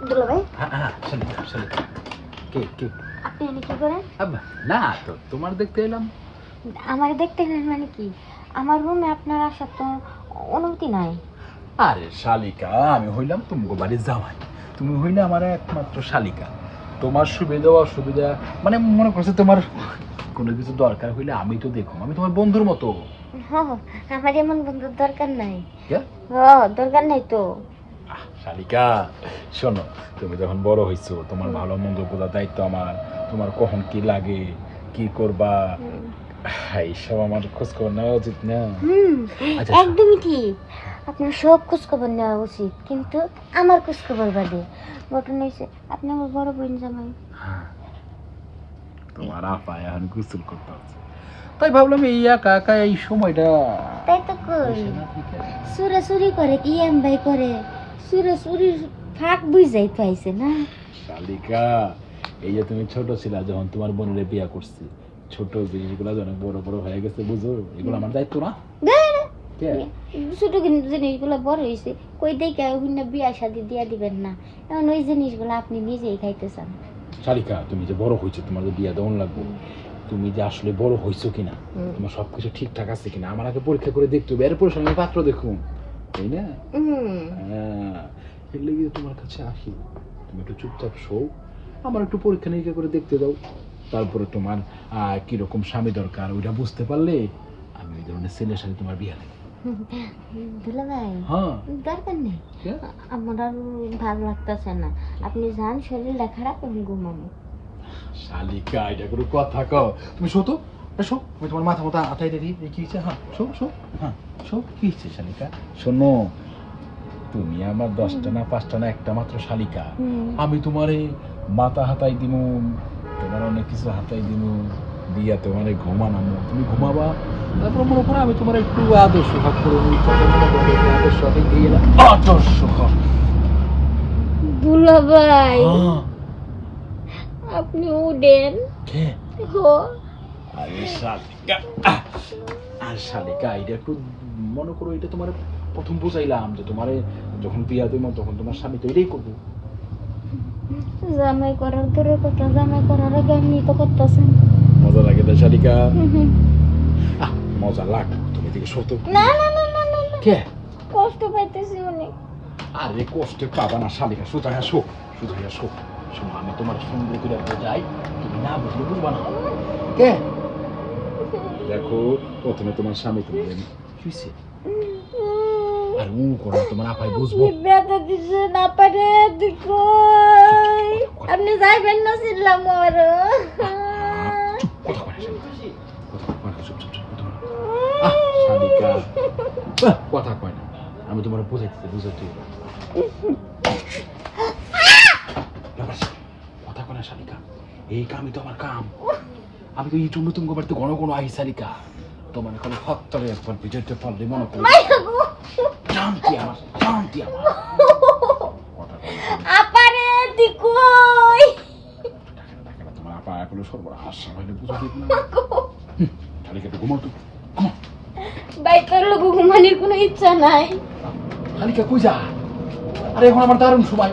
দুলা ভাই হ্যাঁ হ্যাঁ শালিকা শালিকা কে কে আপনি এনে কি করেন? আব্বা না তো তোমার দেখতে এলাম। আমার দেখতে গেলেন মানে কি? আমার রুমে আপনার আসার তো অনুমতি নাই। আরে শালিকা আমি হইলাম তোমাকে বাড়ির জামাই, তুমি হইলে আমার একমাত্র শালিকা। তোমার সুবিধা অসুবিধা মানে মনে করছে তোমার কোনো কিছু দরকার হইলে আমি তো দেখো, আমি তোমার বন্ধুর মতো। আমার এমন বন্ধুর দরকার নাই। কে? দরকার নাই তো। শালিকা শোনো, তুমি যখন বড় হইছো তোমার ভালো মন্দ বোঝার দায়িত্ব আমার। তোমার কখন কি লাগে, কি করবা, এইসব আমার খোঁজ খবর নেওয়া উচিত না? আচ্ছা, একদমই ঠিক। আপনার সব খোঁজ খবর নেওয়া উচিত, কিন্তু আমার খোঁজ খবর বাদে। ঘটনা হয়েছে আপনি আমার বড় বোন জামাই। তোমার আপা এখন গোসল করতে হচ্ছে, তাই ভাবলাম এই একা একা এই সময়টা। তাই তো কই, সুরাসুরি করে কি এম ভাই করে, সুরাসুরির ফাঁক বুঝাই পাইছে না। শালিকা এই যে তুমি ছোট ছিলা যখন তোমার বোনের বিয়া করছি, ছোট জিনিসগুলো যখন বড় বড় হয়ে গেছে বুঝো, এগুলো আমার দায়িত্ব না? ছোট জিনিসগুলো বড় হয়েছে কই দেখে না বিয়া শাদি দিয়া দিবেন না, এখন ওই জিনিসগুলো আপনি নিজেই খাইতে চান। শালিকা তুমি যে বড় হয়েছো, তোমার যে বিয়া দেওয়ান লাগবে, তুমি যে আসলে বড় হয়েছো কিনা, তোমার সবকিছু ঠিকঠাক আছে কিনা আমার আগে পরীক্ষা করে দেখতে হবে, এরপর সঙ্গে পাত্র দেখুন, তাই না? হ্যাঁ, এগুলো গিয়ে তোমার কাছে আসি, তুমি একটু চুপচাপ শো, আমার একটু পরীক্ষা নিরীক্ষা করে দেখতে দাও, তারপরে তোমার কিরকম স্বামী দরকার ওইটা বুঝতে পারলে আমি ওই ধরনের ছেলের সাথে তোমার বিয়া দেবো। দুলা ভাই হ্যাঁ দরকার নেই, আমার আর ভালো লাগতেছে না। আপনি যান, শরীরটা খারাপ, আমি ঘুমাবো। শালিকা এটা কোনো কথা কও? তুমি শো তো, শো, আমি তোমার মাথা মতো আতাই দিই কি হচ্ছে। হ্যাঁ শো শো, হ্যাঁ শো, কি হচ্ছে শালিকা? শোনো, তুমি আমার 10টা না 5টা না একটা মাত্র শালিকা, আমি তোমার মাথা হাতাই দিমু, তোমার অনেক কিছু হাতাই দিমু, দিয়া তোমার ঘুমানামো, তুমি ঘুমাবা, তারপর মনে করো আমি তোমার একটু আদর্শ ভাগ করে আদর্শ দিয়ে না আদর্শ। দুলা ভাই আপনি উঠেন। আরে শালিকা, আর শালিকা এটা একটু মনে করো, এটা তোমার প্রথম বুঝাইলাম যে তোমার যখন বিয়া দেব তখন তোমার স্বামী তো এটাই করবো। জামাই করার দূরের কথা, জামাই করার আগে আপনি তো করতেছেন। মজা লাগে না শালিকা? মজা লাগ, তুমি থেকে সত্য না না না না না, কে কষ্ট পাইতেছি অনেক। আরে কষ্টে পাবা না শালিকা, সোজা শোক, সোজা শোক। শোনো, আমি তোমার সুন্দর করে বোঝাই, তুমি না বুঝলে বুঝবা না। কে দেখো, প্রথমে তোমার স্বামী তোমার শুইছে, আর করো তোমার আপাই বুঝবো। ব্যথা দিছে না পারে দেখো, আপনি যাইবেন না ছিলাম আর কথা কয় না শালিকা, কথা কয় না, আমি তোমার বুঝাইতে বুঝাইতে কথা কয় না শালিকা, এই কামই তো আমার কাম, আমি তো এই জন্য তুমি বাড়িতে ঘন ঘন আহি শালিকা, তোমার এখন হত্তরে একবার বিজয়তে পারলে মনে করি শান্তি আমার, শান্তি আমার। আপারে দিকই তোমার আপা এখনো সর্বনাশ হয়নি, বুঝো ঠিক না? শালিকা তো ঘুমাও তো, ঘুমাও। ভাই তোর লোক ঘুমানোর কোনো ইচ্ছা নাই। শালিকা কই যা? আরে এখন আমার দারুণ সময়।